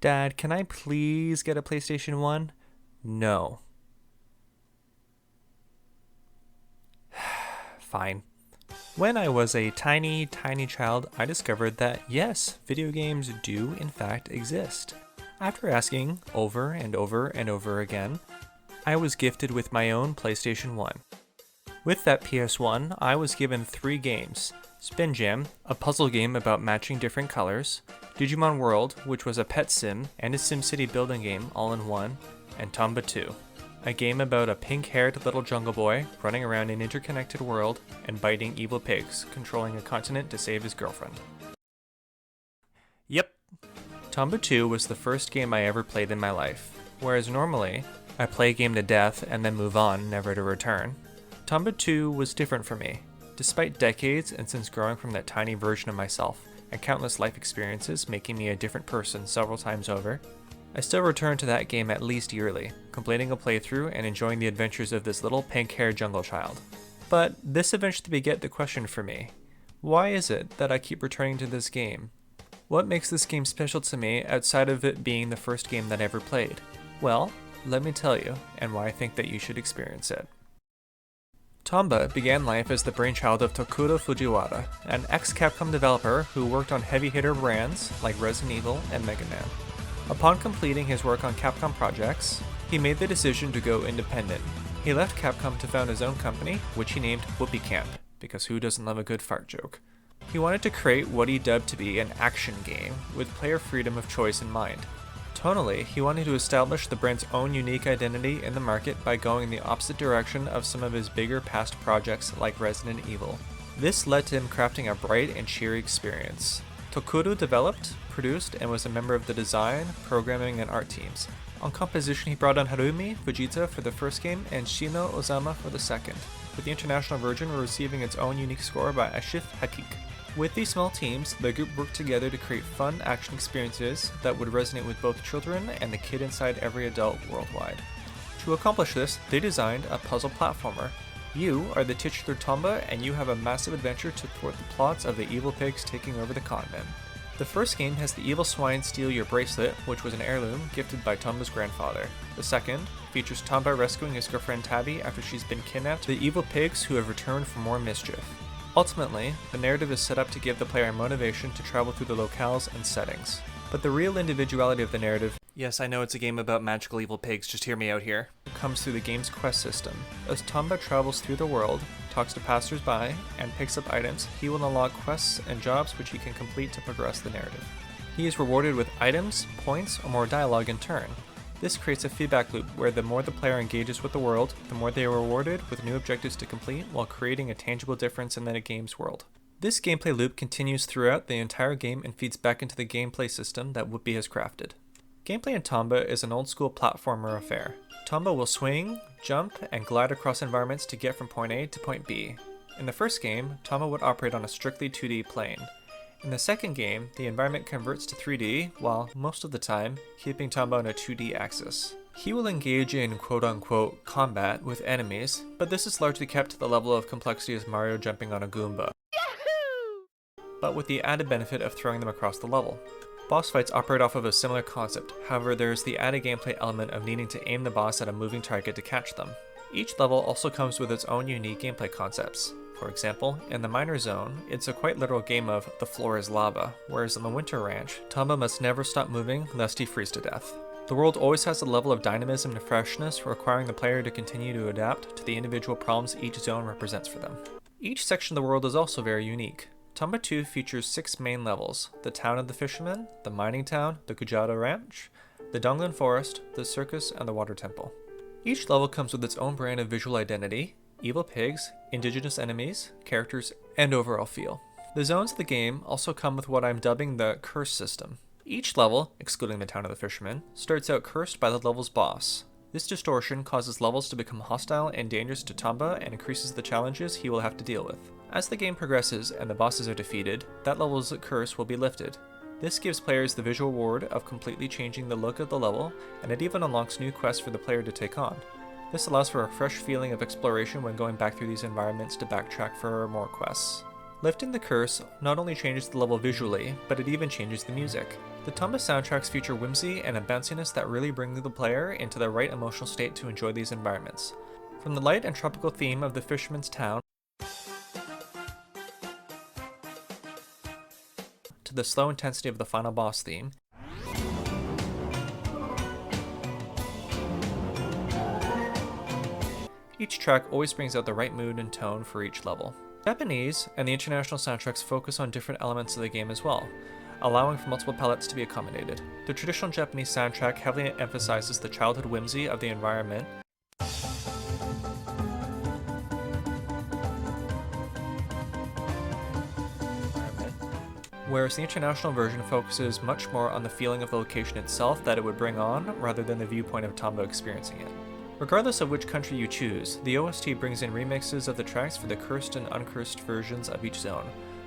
Dad, can I please get a PlayStation 1? No. Fine. When I was a tiny child, I discovered that yes, video games do in fact exist. After asking over and over and over again, I was gifted with my own PlayStation 1. With that PS1, I was given 3 games: Spin Jam, a puzzle game about matching different colors; Digimon World, which was a pet sim and a SimCity building game all in one; and Tomba 2, a game about a pink-haired little jungle boy running around an interconnected world and biting evil pigs, controlling a continent to save his girlfriend. Yep, Tomba 2 was the first game I ever played in my life, whereas normally, I play a game to death and then move on, never to return. Tomba 2 was different for me. Despite decades and since growing from that tiny version of myself, and countless life experiences making me a different person several times over, I still return to that game at least yearly, completing a playthrough and enjoying the adventures of this little pink-haired jungle child. But this eventually beget the question for me: why is it that I keep returning to this game? What makes this game special to me outside of it being the first game that I ever played? Well, let me tell you, and why I think that you should experience it. Tomba began life as the brainchild of Tokuro Fujiwara, an ex-Capcom developer who worked on heavy-hitter brands like Resident Evil and Mega Man. Upon completing his work on Capcom projects, he made the decision to go independent. He left Capcom to found his own company, which he named Whoopee Camp, because who doesn't love a good fart joke? He wanted to create what he dubbed to be an action game, with player freedom of choice in mind. Tonally, he wanted to establish the brand's own unique identity in the market by going in the opposite direction of some of his bigger past projects like Resident Evil. This led to him crafting a bright and cheery experience. Tokuro developed, produced, and was a member of the design, programming, and art teams. On composition, he brought on Harumi Fujita for the first game and Shino Ozama for the second, with the international version receiving its own unique score by Ashif Hakik. With these small teams, the group worked together to create fun action experiences that would resonate with both children and the kid inside every adult worldwide. To accomplish this, they designed a puzzle platformer. You are the titular Tomba, and you have a massive adventure to thwart the plots of the evil pigs taking over the continent. The first game has the evil swine steal your bracelet, which was an heirloom gifted by Tomba's grandfather. The second features Tomba rescuing his girlfriend Tabby after she's been kidnapped by the evil pigs who have returned for more mischief. Ultimately, the narrative is set up to give the player motivation to travel through the locales and settings. But the real individuality of the narrative, yes, I know it's a game about magical evil pigs, just hear me out here, comes through the game's quest system. As Tomba travels through the world, talks to passersby, and picks up items, he will unlock quests and jobs which he can complete to progress the narrative. He is rewarded with items, points, or more dialogue in turn. This creates a feedback loop where the more the player engages with the world, the more they are rewarded with new objectives to complete while creating a tangible difference in the game's world. This gameplay loop continues throughout the entire game and feeds back into the gameplay system that Whoopi has crafted. Gameplay in Tomba is an old-school platformer affair. Tomba will swing, jump, and glide across environments to get from point A to point B. In the first game, Tomba would operate on a strictly 2D plane. In the second game, the environment converts to 3D, while, most of the time, keeping Tomba on a 2D axis. He will engage in quote-unquote combat with enemies, but this is largely kept to the level of complexity as Mario jumping on a Goomba, but with the added benefit of throwing them across the level. Boss fights operate off of a similar concept, however there is the added gameplay element of needing to aim the boss at a moving target to catch them. Each level also comes with its own unique gameplay concepts. For example, in the Minor Zone, it's a quite literal game of the floor is lava, whereas in the Winter Ranch, Tomba must never stop moving lest he freeze to death. The world always has a level of dynamism and freshness, requiring the player to continue to adapt to the individual problems each zone represents for them. Each section of the world is also very unique. Tomba 2 features 6 main levels: the Town of the Fishermen, the Mining Town, the Kujado Ranch, the Donglan Forest, the Circus, and the Water Temple. Each level comes with its own brand of visual identity, evil pigs, indigenous enemies, characters, and overall feel. The zones of the game also come with what I'm dubbing the curse system. Each level, excluding the Town of the Fishermen, starts out cursed by the level's boss. This distortion causes levels to become hostile and dangerous to Tomba and increases the challenges he will have to deal with. As the game progresses and the bosses are defeated, that level's curse will be lifted. This gives players the visual reward of completely changing the look of the level, and it even unlocks new quests for the player to take on. This allows for a fresh feeling of exploration when going back through these environments to backtrack for more quests. Lifting the curse not only changes the level visually, but it even changes the music. The Tomba soundtracks feature whimsy and a bounciness that really bring the player into the right emotional state to enjoy these environments. From the light and tropical theme of the fisherman's town, to the slow intensity of the final boss theme, each track always brings out the right mood and tone for each level. Japanese and the international soundtracks focus on different elements of the game as well, allowing for multiple palettes to be accommodated. The traditional Japanese soundtrack heavily emphasizes the childhood whimsy of the environment, whereas the international version focuses much more on the feeling of the location itself that it would bring on, rather than the viewpoint of Tomba experiencing it. Regardless of which country you choose, the OST brings in remixes of the tracks for the cursed and uncursed versions of each zone,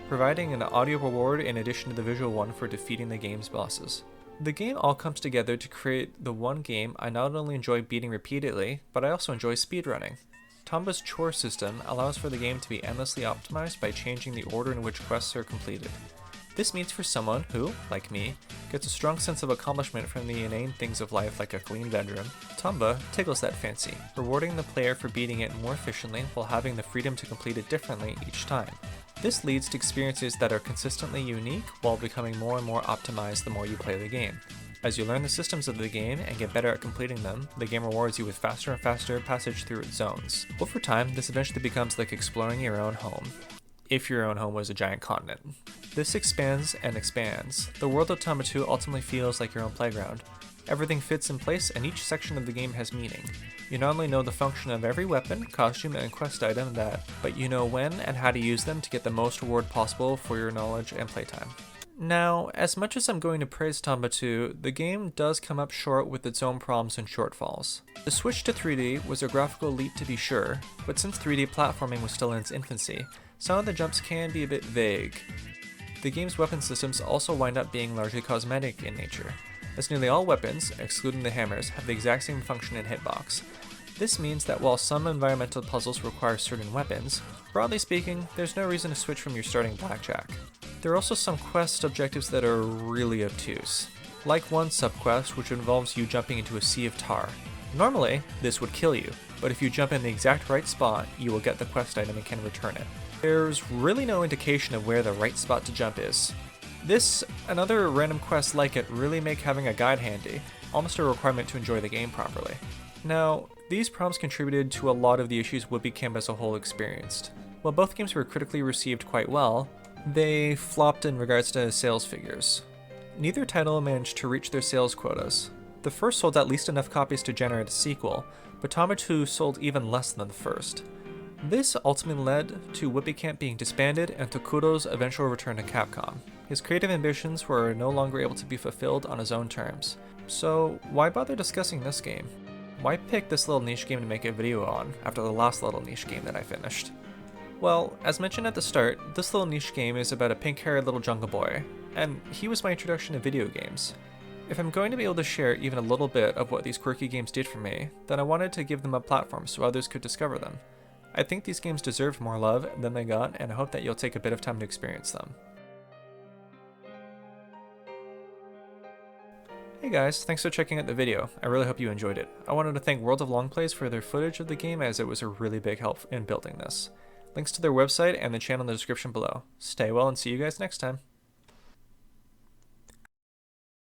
providing an audio reward in addition to the visual one for defeating the game's bosses. The game all comes together to create the one game I not only enjoy beating repeatedly, but I also enjoy speedrunning. Tomba's chore system allows for the game to be endlessly optimized by changing the order in which quests are completed. This means for someone who, like me, gets a strong sense of accomplishment from the inane things of life like a clean bedroom, Tomba tickles that fancy, rewarding the player for beating it more efficiently while having the freedom to complete it differently each time. This leads to experiences that are consistently unique while becoming more and more optimized the more you play the game. As you learn the systems of the game and get better at completing them, the game rewards you with faster and faster passage through its zones. Over time, this eventually becomes like exploring your own home, if your own home was a giant continent. This expands and expands. The world of Tomba 2 ultimately feels like your own playground. Everything fits in place and each section of the game has meaning. You not only know the function of every weapon, costume, and quest item but you know when and how to use them to get the most reward possible for your knowledge and playtime. Now, as much as I'm going to praise Tomba 2, the game does come up short with its own problems and shortfalls. The switch to 3D was a graphical leap to be sure, but since 3D platforming was still in its infancy, some of the jumps can be a bit vague. The game's weapon systems also wind up being largely cosmetic in nature, as nearly all weapons, excluding the hammers, have the exact same function and hitbox. This means that while some environmental puzzles require certain weapons, broadly speaking, there's no reason to switch from your starting blackjack. There are also some quest objectives that are really obtuse, like one subquest which involves you jumping into a sea of tar. Normally, this would kill you, but if you jump in the exact right spot, you will get the quest item and can return it. There's really no indication of where the right spot to jump is. This and other random quests like it really make having a guide handy, almost a requirement to enjoy the game properly. Now, these problems contributed to a lot of the issues Whoopee Camp as a whole experienced. While both games were critically received quite well, they flopped in regards to sales figures. Neither title managed to reach their sales quotas. The first sold at least enough copies to generate a sequel, but Tomba 2 sold even less than the first. This ultimately led to Whoopee Camp being disbanded and Tokuro's eventual return to Capcom. His creative ambitions were no longer able to be fulfilled on his own terms. So why bother discussing this game? Why pick this little niche game to make a video on after the last little niche game that I finished? Well, as mentioned at the start, this little niche game is about a pink-haired little jungle boy, and he was my introduction to video games. If I'm going to be able to share even a little bit of what these quirky games did for me, then I wanted to give them a platform so others could discover them. I think these games deserved more love than they got, and I hope that you'll take a bit of time to experience them. Hey guys, thanks for checking out the video. I really hope you enjoyed it. I wanted to thank World of Longplays for their footage of the game, as it was a really big help in building this. Links to their website and the channel in the description below. Stay well and see you guys next time.